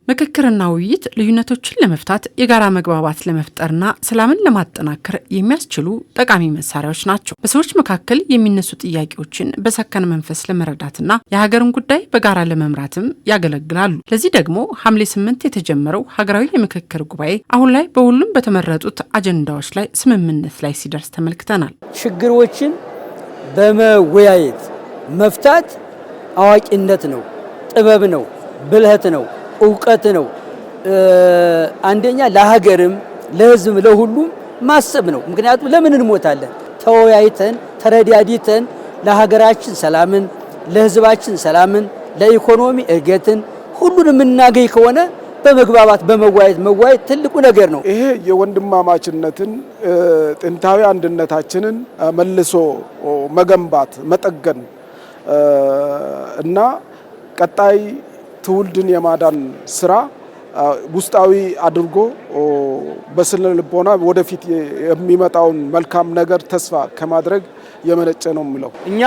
ምክክርና ውይይት ልዩነቶችን ለመፍታት የጋራ መግባባት ለመፍጠርና ሰላምን ለማጠናከር የሚያስችሉ ጠቃሚ መሳሪያዎች ናቸው። በሰዎች መካከል የሚነሱ ጥያቄዎችን በሰከነ መንፈስ ለመረዳትና የሀገርን ጉዳይ በጋራ ለመምራትም ያገለግላሉ። ለዚህ ደግሞ ሐምሌ 8 የተጀመረው ሀገራዊ የምክክር ጉባኤ አሁን ላይ በሁሉም በተመረጡት አጀንዳዎች ላይ ስምምነት ላይ ሲደርስ ተመልክተናል። ችግሮችን በመወያየት መፍታት አዋቂነት ነው፣ ጥበብ ነው፣ ብልህት ነው፣ እውቀት ነው። አንደኛ ለሀገርም ለሕዝብም ለሁሉም ማሰብ ነው። ምክንያቱም ለምን እንሞታለን? ተወያይተን ተረዳድተን ለሀገራችን ሰላምን፣ ለሕዝባችን ሰላምን፣ ለኢኮኖሚ እድገትን ሁሉንም እናገኝ ከሆነ በመግባባት መወያየት ትልቁ ነገር ነው። ይሄ የወንድማማችነትን ጥንታዊ አንድነታችንን መልሶ መገንባት መጠገን እና ቀጣይ ትውልድን የማዳን ስራ ውስጣዊ አድርጎ በስነ ልቦና ወደፊት የሚመጣውን መልካም ነገር ተስፋ ከማድረግ የመነጨ ነው የሚለው። እኛ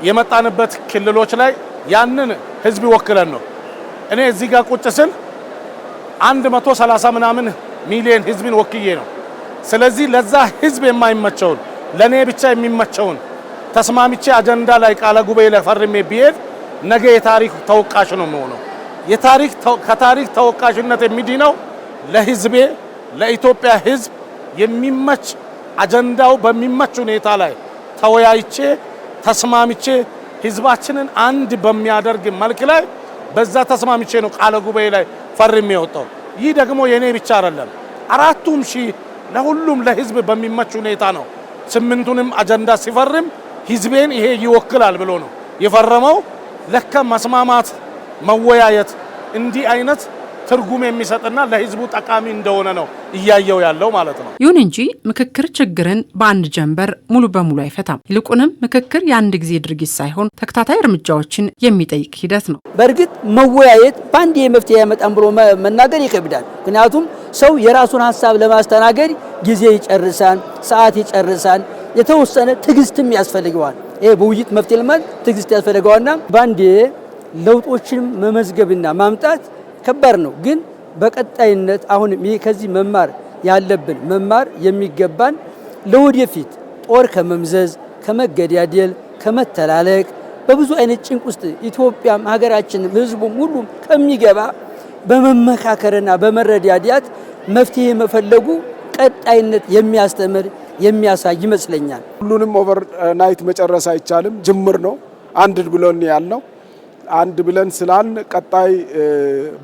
የመጣንበት ክልሎች ላይ ያንን ህዝብ ይወክለን ነው። እኔ እዚህ ጋር ቁጭ ስል 130 ምናምን ሚሊዮን ህዝብን ወክዬ ነው። ስለዚህ ለዛ ህዝብ የማይመቸውን ለኔ ብቻ የሚመቸውን ተስማምቼ አጀንዳ ላይ ቃለ ጉባኤ ላይ ፈርሜ ቢሄድ ነገ የታሪክ ተወቃሽ ነው የሚሆነው። ከታሪክ ተወቃሽነት የሚድነው ለህዝቤ ለኢትዮጵያ ህዝብ የሚመች አጀንዳው በሚመች ሁኔታ ላይ ተወያይቼ ተስማምቼ ህዝባችንን አንድ በሚያደርግ መልክ ላይ በዛ ተስማምቼ ነው ቃለ ጉባኤ ላይ ፈርሜ የወጣው። ይህ ደግሞ የኔ ብቻ አይደለም፣ 4ቱም ሺህ ለሁሉም ለህዝብ በሚመች ሁኔታ ነው 8ቱንም አጀንዳ ሲፈርም ህዝቤን ይሄ ይወክላል ብሎ ነው የፈረመው። ለካ መስማማት መወያየት እንዲህ አይነት ትርጉም የሚሰጥና ለህዝቡ ጠቃሚ እንደሆነ ነው እያየው ያለው ማለት ነው። ይሁን እንጂ ምክክር ችግርን በአንድ ጀንበር ሙሉ በሙሉ አይፈታም። ይልቁንም ምክክር የአንድ ጊዜ ድርጊት ሳይሆን ተከታታይ እርምጃዎችን የሚጠይቅ ሂደት ነው። በእርግጥ መወያየት በአንድ መፍትሄ ያመጣም ብሎ መናገር ይከብዳል። ምክንያቱም ሰው የራሱን ሀሳብ ለማስተናገድ ጊዜ ይጨርሳል፣ ሰዓት ይጨርሳል፣ የተወሰነ ትዕግስትም ያስፈልገዋል። ይሄ በውይይት መፍትሄ ለማግኘት ትዕግስት ያስፈልገዋልና በአንድ ለውጦችን መመዝገብና ማምጣት ከባድ ነው። ግን በቀጣይነት አሁን ከዚህ መማር ያለብን መማር የሚገባን ለወደፊት ጦር ከመምዘዝ ከመገዳደል ከመተላለቅ በብዙ አይነት ጭንቅ ውስጥ ኢትዮጵያም ሀገራችንም ህዝቡም ሁሉም ከሚገባ በመመካከርና በመረዳዳት መፍትሄ መፈለጉ ቀጣይነት የሚያስተምር የሚያሳይ ይመስለኛል። ሁሉንም ኦቨር ናይት መጨረስ አይቻልም። ጅምር ነው። አንድ ብለን ያልነው አንድ ብለን ስላልን ቀጣይ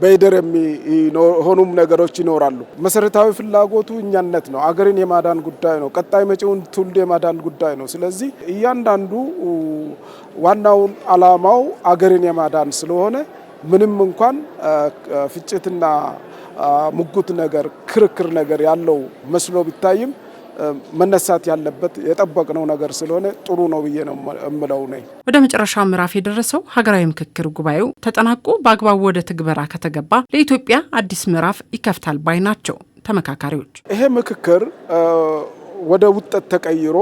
በይደር የሚሆኑም ነገሮች ይኖራሉ። መሰረታዊ ፍላጎቱ እኛነት ነው። አገርን የማዳን ጉዳይ ነው። ቀጣይ መጪውን ትውልድ የማዳን ጉዳይ ነው። ስለዚህ እያንዳንዱ ዋናውን አላማው አገርን የማዳን ስለሆነ ምንም እንኳን ፍጭትና ሙጉት ነገር ክርክር ነገር ያለው መስሎ ቢታይም መነሳት ያለበት የጠበቅነው ነገር ስለሆነ ጥሩ ነው ብዬ ነው እምለው ነኝ። ወደ መጨረሻው ምዕራፍ የደረሰው ሀገራዊ ምክክር ጉባኤው ተጠናቆ በአግባቡ ወደ ትግበራ ከተገባ ለኢትዮጵያ አዲስ ምዕራፍ ይከፍታል ባይ ናቸው ተመካካሪዎች። ይሄ ምክክር ወደ ውጤት ተቀይሮ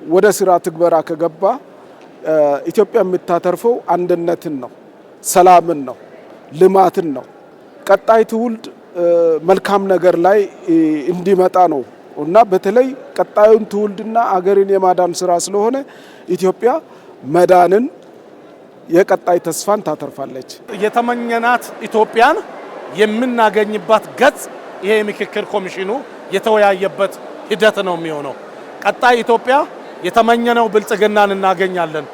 ወደ ስራ ትግበራ ከገባ ኢትዮጵያ የምታተርፈው አንድነትን ነው፣ ሰላምን ነው፣ ልማትን ነው። ቀጣይ ትውልድ መልካም ነገር ላይ እንዲመጣ ነው እና በተለይ ቀጣዩን ትውልድና አገርን የማዳን ስራ ስለሆነ ኢትዮጵያ መዳንን የቀጣይ ተስፋን ታተርፋለች። የተመኘናት ኢትዮጵያን የምናገኝባት ገጽ ይሄ ምክክር ኮሚሽኑ የተወያየበት ሂደት ነው የሚሆነው። ቀጣይ ኢትዮጵያ የተመኘነው ብልጽግናን እናገኛለን።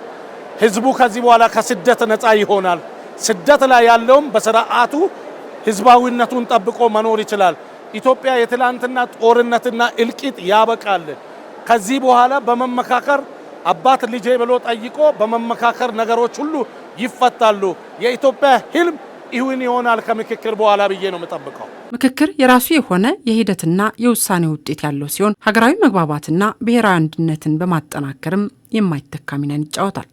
ህዝቡ ከዚህ በኋላ ከስደት ነፃ ይሆናል። ስደት ላይ ያለውም በስርዓቱ ህዝባዊነቱን ጠብቆ መኖር ይችላል። ኢትዮጵያ የትላንትና ጦርነትና እልቂት ያበቃል። ከዚህ በኋላ በመመካከር አባት ልጄ ብሎ ጠይቆ በመመካከር ነገሮች ሁሉ ይፈታሉ። የኢትዮጵያ ህልም ይሁን ይሆናል ከምክክር በኋላ ብዬ ነው የምጠብቀው። ምክክር የራሱ የሆነ የሂደትና የውሳኔ ውጤት ያለው ሲሆን ሀገራዊ መግባባትና ብሔራዊ አንድነትን በማጠናከርም የማይተካ ሚናን ይጫወታል።